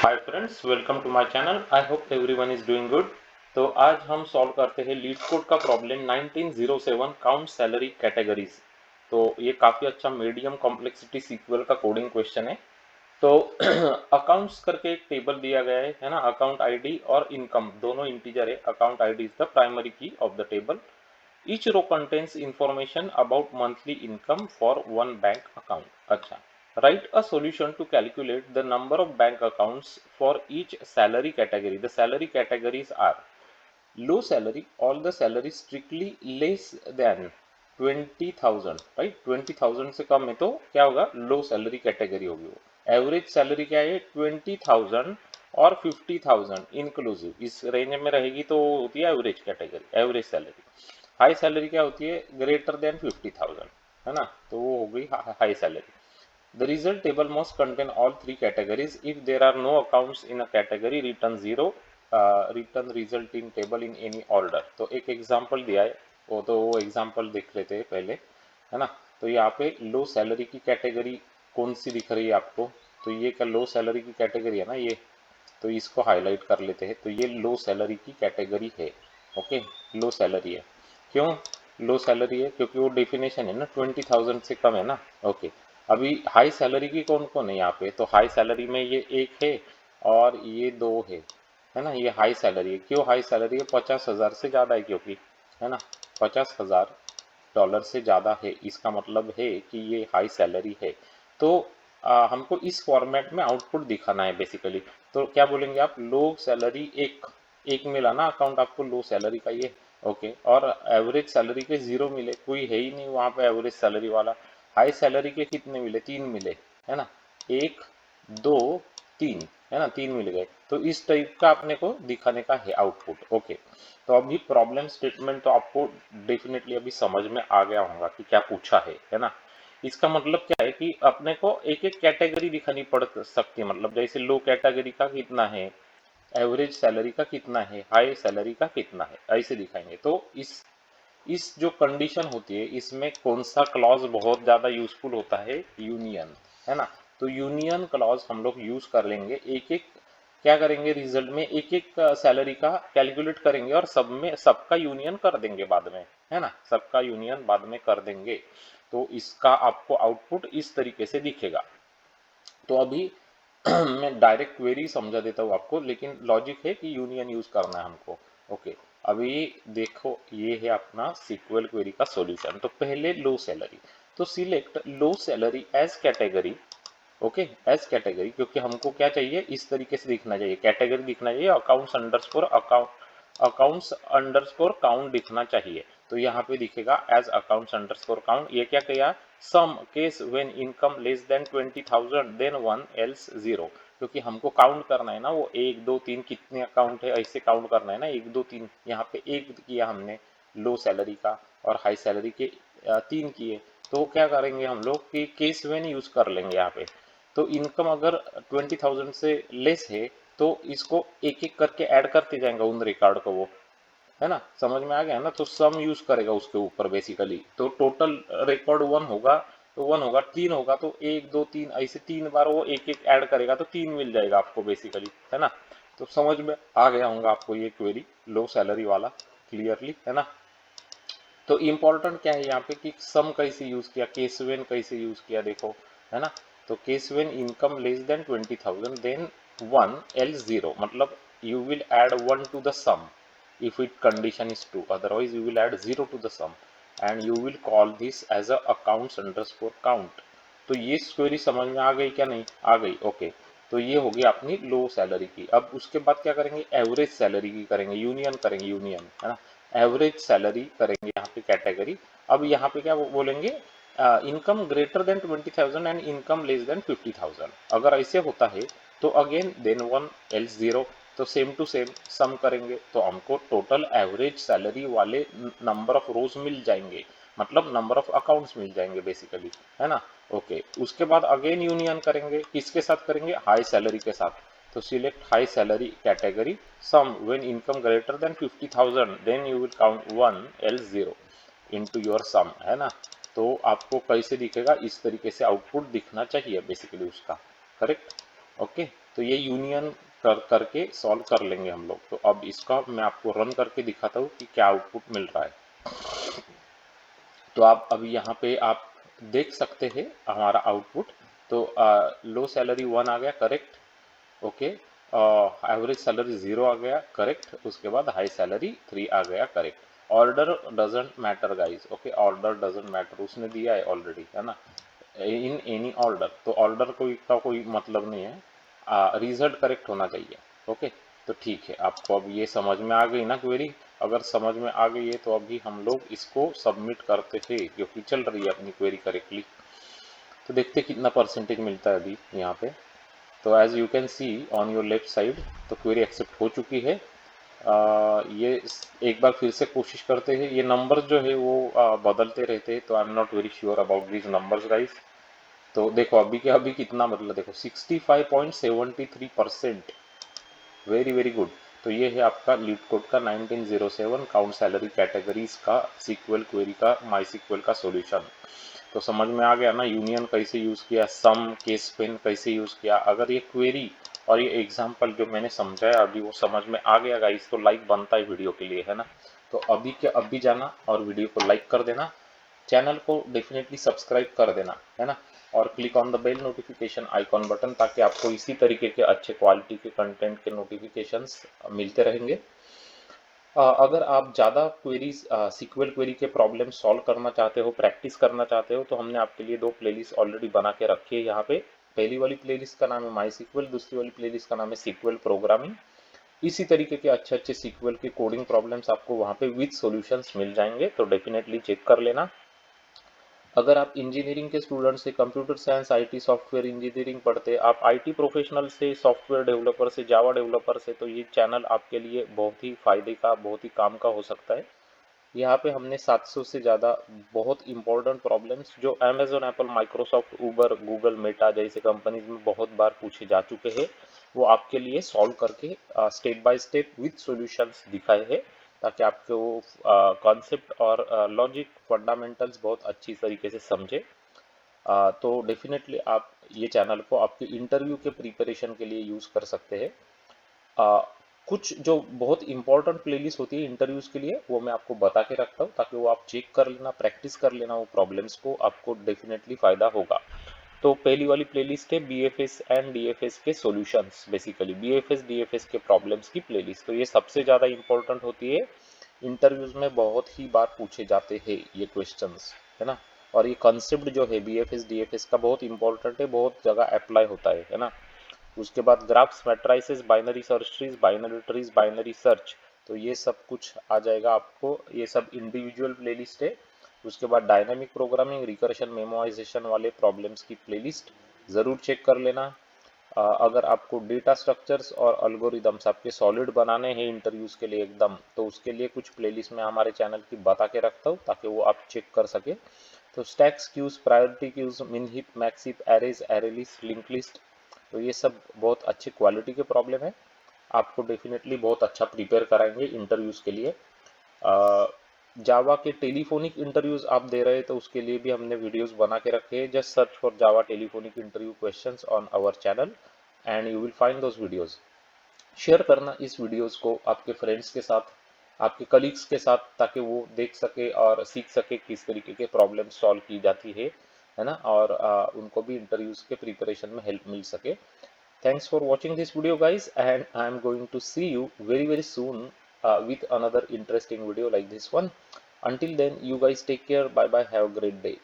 Hi friends, welcome to my channel. I hope everyone is doing good. तो आज हम solve करते हैं लीड कोड का प्रॉब्लम 1907 काउंट सैलरी कैटेगरीज। तो ये काफ़ी अच्छा मीडियम कॉम्प्लेक्सिटी सीक्वल का कोडिंग क्वेश्चन है। तो अकाउंट्स करके एक टेबल दिया गया है ना। अकाउंट आईडी और इनकम दोनों इंटीजर है। Account ID is the primary key of the table. Each row contains information about monthly income for one bank account. अच्छा, write a solution to calculate the number of bank accounts for each salary category. The salary categories are low salary, all the salary strictly less than 20,000, right? 20,000 से कम है तो क्या होगा? लो salary category होगी वो। Average salary क्या है? 20,000 और 50,000 इंक्लूसिव, इस रेंज में रहेगी तो होती है average category, average salary. High salary क्या होती है? ग्रेटर देन 50,000, है ना, तो वो हो गई high salary. The result table must contain all three categories. If there are no accounts in a category, return zero. Return result in table in any order. तो एक एग्जांपल दिया है, वो एग्जांपल देख लेते हैं पहले, है ना। तो यहाँ पे लो सैलरी की कैटेगरी कौन सी दिख रही है आपको? तो ये क्या लो सैलरी की कैटेगरी है ना ये। तो इसको हाईलाइट कर लेते हैं। तो ये लो सैलरी की कैटेगरी है। ओके, लो सैलरी है। क्यों लो सैलरी है? क्योंकि वो डेफिनेशन है ना, 20,000 से कम है ना। ओके, अभी हाई सैलरी की कौन कौन है यहाँ पे? तो हाई सैलरी में ये एक है और ये दो है ना। ये हाई सैलरी है। क्यों हाई सैलरी है? 50,000 से ज़्यादा है, क्योंकि, है ना, 50,000 डॉलर से ज़्यादा है। इसका मतलब है कि ये हाई सैलरी है। तो हमको इस फॉर्मेट में आउटपुट दिखाना है बेसिकली। तो क्या बोलेंगे आप? लो सैलरी एक, एक मिला ना अकाउंट आपको लो सैलरी का ये। ओके, और एवरेज सैलरी के जीरो मिले, कोई है ही नहीं वहाँ पे एवरेज सैलरी वाला। हाई सैलरी के कितने मिले? तीन मिले, है ना, एक, दो, तीन, है ना, तीन मिल गए। तो इस टाइप का अपने को दिखाने का है आउटपुट। ओके, तो अभी प्रॉब्लम स्टेटमेंट तो आपको डेफिनेटली अभी समझ में आ गया होगा कि क्या पूछा है ना। इसका मतलब क्या है कि अपने को एक एक कैटेगरी दिखानी पड़ सकती है। मतलब जैसे लो कैटेगरी का कितना है, एवरेज सैलरी का कितना है, हाई सैलरी का कितना है, ऐसे दिखाएंगे। तो इस जो कंडीशन होती है, इसमें कौन सा क्लॉज बहुत ज्यादा यूजफुल होता है? यूनियन, है ना। तो यूनियन क्लॉज हम लोग यूज कर लेंगे। एक एक क्या करेंगे? रिजल्ट में एक एक सैलरी का कैलकुलेट करेंगे और सब में सबका यूनियन कर देंगे बाद में, है ना, सबका यूनियन बाद में कर देंगे। तो इसका आपको आउटपुट इस तरीके से दिखेगा। तो अभी मैं डायरेक्ट क्वेरी समझा देता हूँ आपको, लेकिन लॉजिक है कि यूनियन यूज करना है हमको। ओके, अभी देखो ये है अपना सीक्वल क्वेरी का सॉल्यूशन। तो पहले लो सैलरी, तो select low salary as category. Okay, as category, क्योंकि हमको क्या चाहिए? इस तरीके से दिखना चाहिए, कैटेगरी दिखना चाहिए, अकाउंट्स अंडरस्कोर काउंट दिखना चाहिए। तो यहाँ पे दिखेगा एज अकाउंट्स अंडरस्कोर काउंट। ये क्या किया? Sum case when income less than 20,000 then one else zero. क्योंकि हमको काउंट करना है ना, वो एक दो तीन कितने अकाउंट है ऐसे काउंट करना है ना, एक दो तीन। यहाँ पे एक किया हमने लो सैलरी का, और हाई सैलरी के तीन किए। तो क्या करेंगे हम लोग कि केस व्हेन यूज कर लेंगे यहाँ पे। तो इनकम अगर 20,000 से लेस है तो इसको एक एक करके ऐड करते जाएंगे उन रिकॉर्ड को वो, है ना। समझ में आ गया ना। तो सम यूज करेगा उसके ऊपर बेसिकली। तो टोटल रिकॉर्ड वन होगा, तो वन होगा, तीन होगा तो एक दो तीन ऐसे तीन बार वो एक एक ऐड करेगा तो तीन मिल जाएगा आपको बेसिकली, है ना। तो समझ में आ गया होगा आपको ये क्वेरी लो सैलरी वाला क्लियरली, है ना। तो इम्पोर्टेंट क्या है यहाँ पे कि सम कैसे यूज किया, केस व्हेन कैसे यूज किया, देखो, है ना। तो case when income less than 20,000 then one else zero, मतलब you will add 1 to the sum if it condition is true, otherwise you will add 0 to the sum and you will call this as a accounts underscore count। तो ये query समझ में आ गई क्या? नहीं आ गई? Okay, तो ये होगी अपनी लो सैलरी की। अब उसके बाद क्या करेंगे? एवरेज सैलरी की करेंगे, यूनियन करेंगे, यूनियन, है ना। एवरेज सैलरी करेंगे यहाँ पे कैटेगरी। अब यहाँ पे क्या बोलेंगे? Income greater than 20,000 and income less than 50,000। अगर ऐसे होता है तो again then one else zero. तो सेम टू सेम सम करेंगे तो हमको टोटल एवरेज सैलरी वाले नंबर ऑफ रोज मिल जाएंगे, मतलब नंबर ऑफ अकाउंट्स मिल जाएंगे बेसिकली, है ना। ओके, उसके बाद अगेन यूनियन करेंगे, किसके साथ करेंगे? हाई सैलरी के साथ। तो select high salary category, sum when income greater than 50,000 then you will count one else zero into your sum, है ना। तो आपको कैसे दिखेगा? इस तरीके से आउटपुट दिखना चाहिए बेसिकली उसका, करेक्ट। ओके, तो ये यूनियन करके सॉल्व कर लेंगे हम लोग। तो अब इसका मैं आपको रन करके दिखाता हूँ कि क्या आउटपुट मिल रहा है। तो आप अभी यहाँ पे आप देख सकते हैं हमारा आउटपुट। तो लो सैलरी 1 आ गया, करेक्ट, ओके। एवरेज सैलरी 0 आ गया, करेक्ट। उसके बाद हाई सैलरी 3 आ गया, correct. Order doesn't matter guys, okay, order doesn't matter, उसने दिया है ऑलरेडी, है ना, इन एनी ऑर्डर। तो ऑर्डर का कोई मतलब नहीं है, रिजल्ट करेक्ट होना चाहिए, ओके। तो ठीक है, आपको अब ये समझ में आ गई ना क्वेरी? अगर समझ में आ गई है तो अभी हम लोग इसको सबमिट करते थे, क्योंकि चल रही है अपनी क्वेरी करेक्टली। तो देखते कितना परसेंटेज मिलता है अभी यहाँ पे। तो as you can see on your left side, तो क्वेरी एक्सेप्ट हो चुकी है। ये एक बार फिर से कोशिश करते हैं। ये नंबर्स जो है वो बदलते रहते हैं, तो I am not very sure about these numbers guys. तो देखो अभी क्या, अभी कितना मतलब देखो 65.73%, वेरी वेरी गुड। तो ये है आपका लीड कोड का 1907 काउंट सैलरी कैटेगरीज का सीक्वल क्वेरी का माई सीक्वल का सॉल्यूशन। तो समझ में आ गया ना, यूनियन कैसे यूज किया, सम केस पेन कैसे यूज किया। अगर ये क्वेरी और ये एग्जाम्पल जो मैंने समझाया अभी वो समझ में आ गया गाइस, तो लाइक बनता है वीडियो के लिए, है ना। तो अभी के अभी जाना और वीडियो को लाइक कर देना, चैनल को डेफिनेटली सब्सक्राइब कर देना, है ना, और click on the bell notification icon button, ताकि आपको इसी तरीके के अच्छे क्वालिटी के कंटेंट के नोटिफिकेशंस मिलते रहेंगे। अगर आप ज़्यादा क्वेरीज सीक्वल क्वेरी के प्रॉब्लम सॉल्व करना चाहते हो, प्रैक्टिस करना चाहते हो, तो हमने आपके लिए 2 प्लेलिस्ट ऑलरेडी बना के रखी है यहाँ पे। पहली वाली प्लेलिस्ट का नाम है माई सीक्वल, दूसरी वाली प्लेलिस्ट का नाम है सीक्वल प्रोग्रामिंग। इसी तरीके के अच्छे अच्छे सीक्वल के कोडिंग प्रॉब्लम्स आपको वहाँ पे विद सॉल्यूशंस मिल जाएंगे, तो डेफिनेटली चेक कर लेना। अगर आप इंजीनियरिंग के स्टूडेंट से, computer science, IT, software engineering पढ़ते, आप आईटी प्रोफेशनल से, सॉफ्टवेयर डेवलपर से, जावा डेवलपर से, तो ये चैनल आपके लिए बहुत ही फायदे का, बहुत ही काम का हो सकता है। यहाँ पे हमने 700 से ज़्यादा बहुत इंपॉर्टेंट प्रॉब्लम्स जो अमेजोन, एप्पल, माइक्रोसॉफ्ट, उबर, गूगल, मेटा जैसे कंपनीज में बहुत बार पूछे जा चुके हैं, वो आपके लिए सॉल्व करके step by step with solutions दिखाए हैं, ताकि आपको कॉन्सेप्ट और लॉजिक फंडामेंटल्स बहुत अच्छी तरीके से समझे। तो डेफिनेटली आप ये चैनल को आपके इंटरव्यू के प्रिपरेशन के लिए यूज़ कर सकते हैं। आ, कुछ जो बहुत इंपॉर्टेंट प्लेलिस्ट होती है इंटरव्यूज के लिए, वो मैं आपको बता के रखता हूँ, ताकि वो आप चेक कर लेना, प्रैक्टिस कर लेना, वो प्रॉब्लम्स को आपको डेफिनेटली फायदा होगा। तो पहली वाली प्लेलिस्ट है बीएफएस एंड डीएफएस के सॉल्यूशंस, बेसिकली बीएफएस डीएफएस के प्रॉब्लम्स की प्लेलिस्ट। तो ये सबसे ज़्यादा इंपॉर्टेंट होती है, इंटरव्यूज में बहुत ही बार पूछे जाते हैं ये क्वेश्चंस, है ना। और ये कॉन्सेप्ट जो है बीएफएस डीएफएस का बहुत इंपॉर्टेंट है, बहुत जगह अप्लाई होता है ना। उसके बाद graphs, matrices, binary search trees, binary trees, binary search, तो ये सब कुछ आ जाएगा आपको, ये सब इंडिविजुअल प्लेलिस्ट है। उसके बाद डायनामिक प्रोग्रामिंग, रिकर्शन, मेमोराइजेशन वाले प्रॉब्लम्स की प्लेलिस्ट ज़रूर चेक कर लेना। अगर आपको डेटा स्ट्रक्चर्स और अल्गोरिदम्स आपके सॉलिड बनाने हैं इंटरव्यूज के लिए एकदम, तो उसके लिए कुछ प्लेलिस्ट मैं हमारे चैनल की बता के रखता हूँ, ताकि वो आप चेक कर सके। तो स्टैक्स क्यूज, प्रायोरिटी क्यूज, मिन hip, max heap, arrays, array list, link list, तो ये सब बहुत अच्छी क्वालिटी के प्रॉब्लम है, आपको डेफिनेटली बहुत अच्छा प्रिपेयर कराएंगे इंटरव्यूज के लिए। जावा के टेलीफोनिक इंटरव्यूज आप दे रहे हैं, तो उसके लिए भी हमने वीडियोस बना के रखे हैं। Just search for Java telephonic interview questions on our channel and you will find those videos. Share करना इस वीडियोस को आपके फ्रेंड्स के साथ, आपके कलीग्स के साथ, ताकि वो देख सके और सीख सके किस तरीके के प्रॉब्लम सॉल्व की जाती है ना, और उनको भी इंटरव्यूज के प्रिपरेशन में हेल्प मिल सके। Thanks for watching this video guys, and I am going to see you very very soon with another interesting video like this one. Until then, you guys take care, bye bye, have a great day.